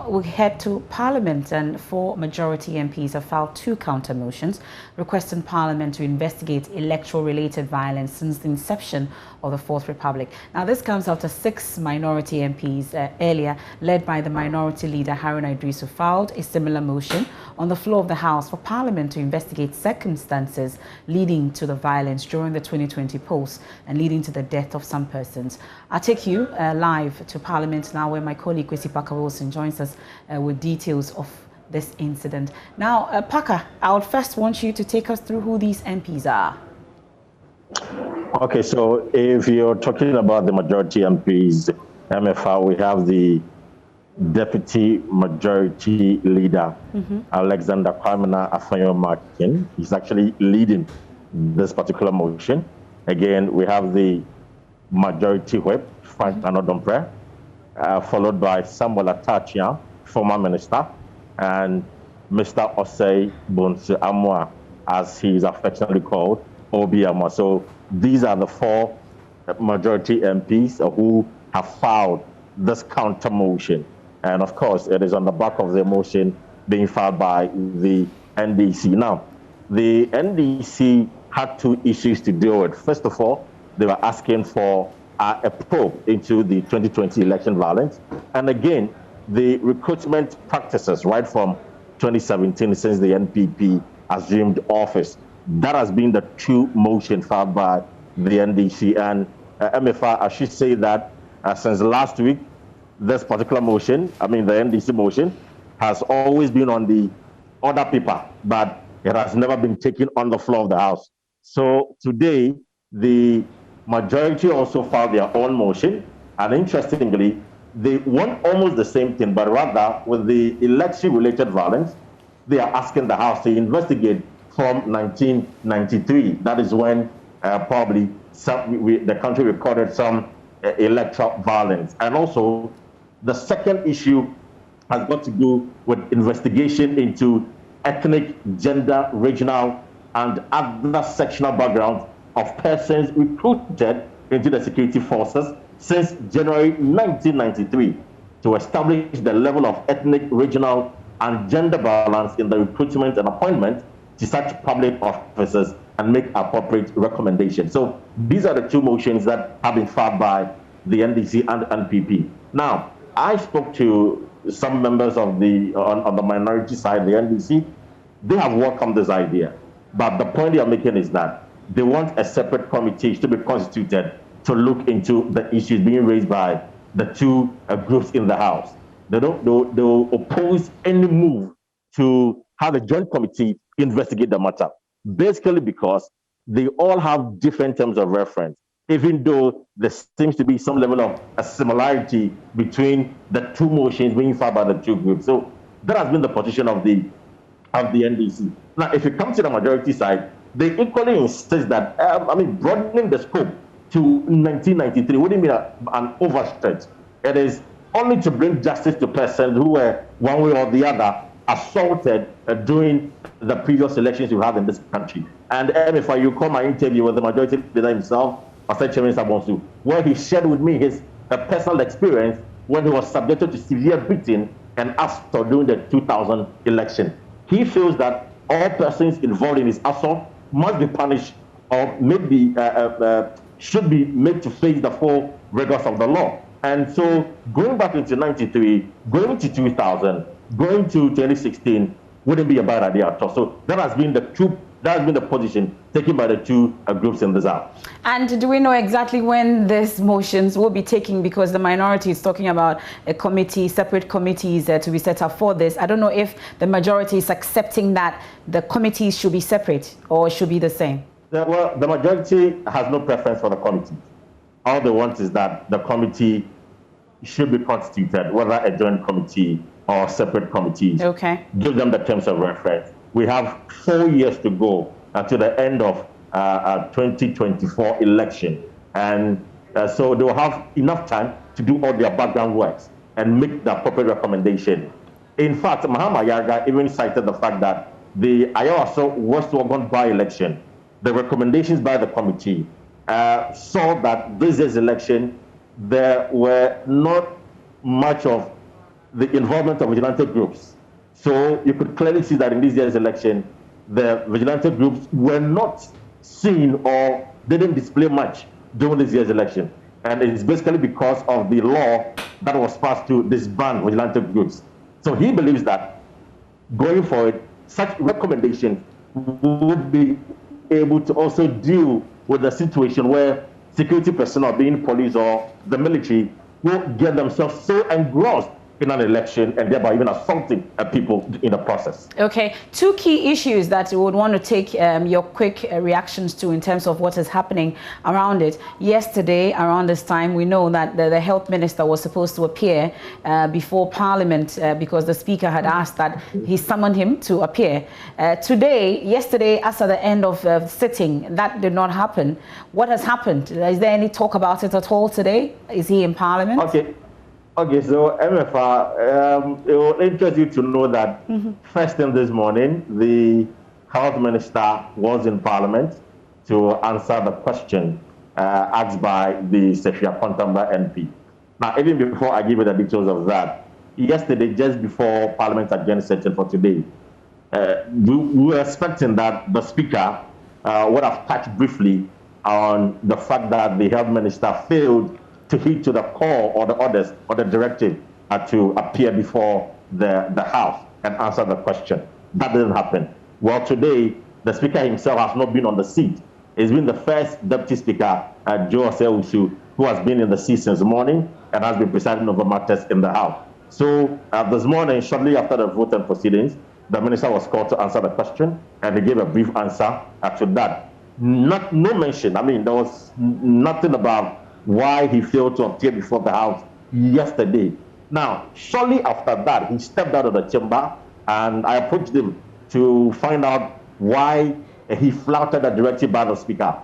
Now we head to Parliament, and 4 majority MPs have filed 2 counter motions requesting Parliament to investigate electoral-related violence since the inception of the Fourth Republic. Now this comes after 6 minority MPs earlier, led by the Minority Leader Haruna Iddrisu, filed a similar motion on the floor of the House for Parliament to investigate circumstances leading to the violence during the 2020 polls and leading to the death of some persons. I'll take you live to Parliament now, where my colleague Kwesi Parker-Wilson joins us with details of this incident. Now, Parker, I would first want you to take us through who these MPs are. Okay, so if you're talking about the majority MPs, MFR, we have the Deputy Majority Leader, Alexander Kwamina Afanyo-Markin. He's actually leading this particular motion. Again, we have the Majority Whip, Frank Anodompreh, followed by Samuel Atachia, former minister, and Mr. Osei Bonsu Amwa, as he is affectionately called, Obi Amwa. So these are the 4 majority MPs who have filed this counter motion. And of course, it is on the back of the motion being filed by the NDC. Now, the NDC had 2 issues to deal with. First of all, they were asking for a probe into the 2020 election violence. And again, the recruitment practices right from 2017, since the NPP assumed office. That has been the 2 motion filed by the NDC. And MFR, I should say that since last week, this particular motion, the NDC motion, has always been on the order paper, but it has never been taken on the floor of the House. So today, the majority also filed their own motion, and interestingly, they want almost the same thing, but rather with the election-related violence, they are asking the House to investigate from 1993. That is when probably the country recorded some electoral violence. And also, the second issue has got to do with investigation into ethnic, gender, regional, and other sectional backgrounds of persons recruited into the security forces since January 1993 to establish the level of ethnic, regional, and gender balance in the recruitment and appointment to such public officers and make appropriate recommendations. So these are the 2 motions that have been filed by the NDC and NPP. Now, I spoke to some members of on the minority side, the NDC. They have welcomed this idea, but the point they are making is that they want a separate committee to be constituted to look into the issues being raised by the 2 groups in the House. They will oppose any move to have a joint committee investigate the matter, basically because they all have different terms of reference, even though there seems to be some level of a similarity between the 2 motions being filed by the 2 groups. So that has been the position of the NDC. Now, if you come to the majority side, they equally insist that, broadening the scope to 1993 wouldn't be an overstretch. It is only to bring justice to persons who were, one way or the other, assaulted during the previous elections you have in this country. And if you call my interview with the majority leader himself, Osei Bonsu, where he shared with me his personal experience when he was subjected to severe beating and assault during the 2000 election. He feels that all persons involved in his assault must be punished or maybe should be made to face the full rigors of the law. And so going back into 93, going to 2000, going to 2016 wouldn't be a bad idea at all. So that has been the position taken by the 2 groups in this House. And do we know exactly when these motions will be taken? Because the minority is talking about a committee, separate committees to be set up for this. I don't know if the majority is accepting that the committees should be separate or should be the same. Well, the majority has no preference for the committee. All they want is that the committee should be constituted, whether a joint committee or separate committees. Okay. Give them the terms of reference. We have 4 years to go to the end of 2024 election. And so they will have enough time to do all their background works and make the appropriate recommendation. In fact, Mahama Yarga even cited the fact that the Ayawaso West Wagon by-election, the recommendations by the committee saw that this year's election, there were not much of the involvement of vigilante groups. So you could clearly see that in this year's election, the vigilante groups were not seen or didn't display much during this year's election. And it's basically because of the law that was passed to disband vigilante groups. So he believes that going forward, such recommendations would be able to also deal with the situation where security personnel, being police or the military, will get themselves so engrossed in an election and thereby even assaulting people in the process. Okay, two key issues that you would want to take your quick reactions to in terms of what is happening around it. Yesterday, around this time, we know that the health minister was supposed to appear before Parliament because the Speaker had asked that he summoned him to appear. Yesterday, as at the end of sitting, that did not happen. What has happened? Is there any talk about it at all today? Is he in Parliament? Okay, so MFR, it will interest you to know that first thing this morning, the health minister was in Parliament to answer the question asked by the Sefia Pontamba MP. Now, even before I give you the details of that, yesterday, just before Parliament adjourned session for today, we were expecting that the Speaker would have touched briefly on the fact that the health minister failed to heed to the call or the orders or the directive to appear before the House and answer the question. That didn't happen. Well, today, the Speaker himself has not been on the seat. He's been the first Deputy Speaker, Joe Osei-Owusu, who has been in the seat since morning and has been presiding over matters in the House. So this morning, shortly after the vote and proceedings, the Minister was called to answer the question, and he gave a brief answer to that. No mention, there was nothing about why he failed to appear before the House yesterday. Now, shortly after that, he stepped out of the chamber, and I approached him to find out why he flouted the directive by the Speaker.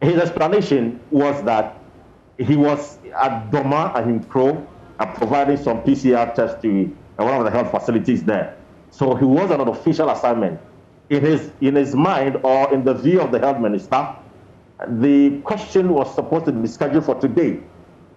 His explanation was that he was at Doma and Hinkro providing some PCR tests to one of the health facilities there. So he was on an official assignment. In his mind, or in the view of the health minister, the question was supposed to be scheduled for today.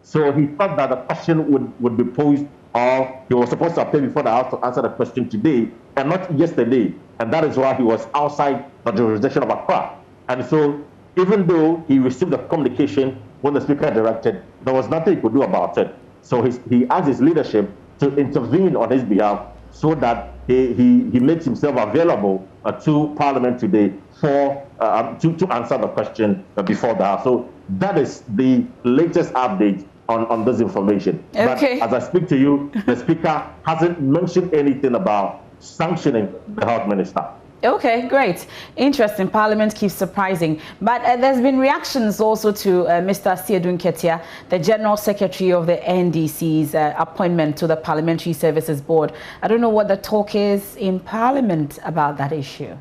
So he thought that the question would be posed, or he was supposed to appear before the House to answer the question today and not yesterday. And that is why he was outside the jurisdiction of Accra. And so even though he received the communication when the Speaker directed, there was nothing he could do about it. So he asked his leadership to intervene on his behalf so that he makes himself available to Parliament today for to answer the question before the House. So that is the latest update on this information. Okay. But as I speak to you, the Speaker hasn't mentioned anything about sanctioning the health minister. Okay, great. Interesting. Parliament keeps surprising. But there's been reactions also to Mr. Asiedu Nketia, the General Secretary of the NDC's appointment to the Parliamentary Services Board. I don't know what the talk is in Parliament about that issue.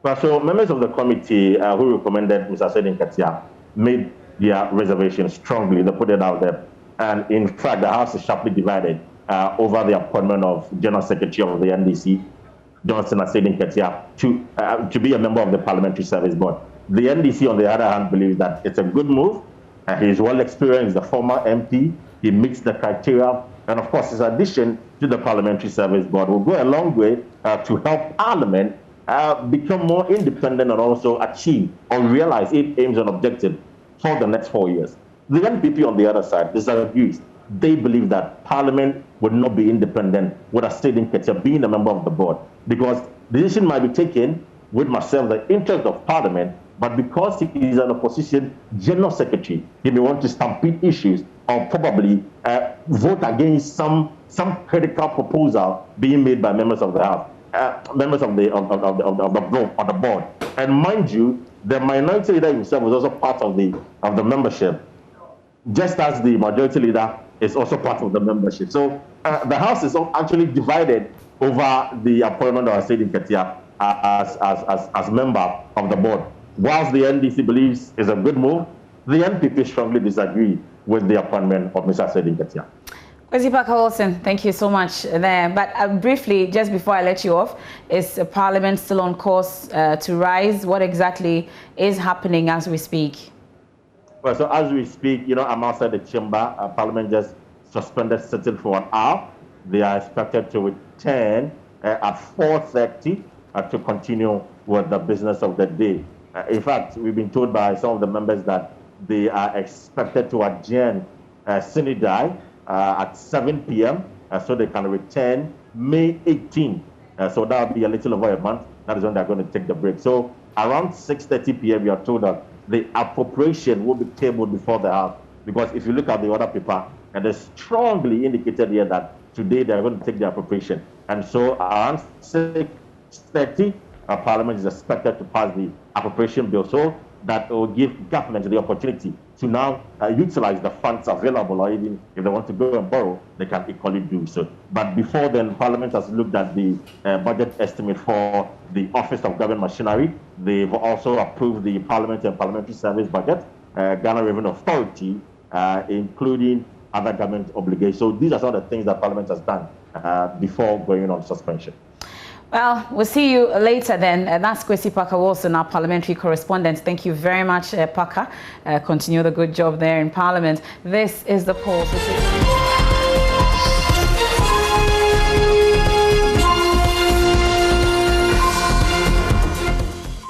Well, so members of the committee who recommended Mr. Asiedu Nketia made their reservation strongly. They put it out there. And in fact, the House is sharply divided over the appointment of General Secretary of the NDC, Johnson Asiedu Nketia, to be a member of the Parliamentary Service Board. The NDC, on the other hand, believes that it's a good move. He's well experienced, the former MP. He meets the criteria. And of course, his addition to the Parliamentary Service Board will go a long way to help Parliament become more independent and also achieve or realize its aims and objectives for the next 4 years. The NPP, on the other side, disagrees. They believe that Parliament would not be independent without Asiedu Nketia being a member of the board, because the decision might be taken with myself the interest of Parliament, but because he is an opposition general secretary, he may want to stampede issues or probably vote against some critical proposal being made by members of the House, members of the board. And mind you, the minority leader himself is also part of the membership, just as the majority leader is also part of the membership. So the House is actually divided over the appointment of Asiedu Nketia as member of the board. Whilst the NDC believes is a good move, the NPP strongly disagree with the appointment of Mr. Asiedu Nketia. Kwesi Parker-Wilson, thank you so much there. But briefly, just before I let you off, is Parliament still on course to rise? What exactly is happening as we speak? Well, so as we speak, I'm outside the chamber. Parliament just suspended sitting for an hour. They are expected to return at 4:30 to continue with the business of the day. In fact, we've been told by some of the members that they are expected to adjourn Sinidai at 7 p.m. So they can return May 18. So that will be a little over a month. That is when they're going to take the break. So around 6:30 p.m., we are told that the appropriation will be tabled before the House. Because if you look at the other paper, and it's strongly indicated here that today they're going to take the appropriation. And so around 6:30, Parliament is expected to pass the appropriation bill. So that will give government the opportunity to now utilize the funds available, or even if they want to go and borrow, they can equally do so. But before then, Parliament has looked at the budget estimate for the Office of Government Machinery. They've also approved the Parliament and Parliamentary Service budget, Ghana Revenue Authority, including other government obligations. So these are some of the things that Parliament has done before going on suspension. Well, we'll see you later then. That's Kwesi Parker Wilson, our parliamentary correspondent. Thank you very much, Parker. Continue the good job there in Parliament. This is The Pulse.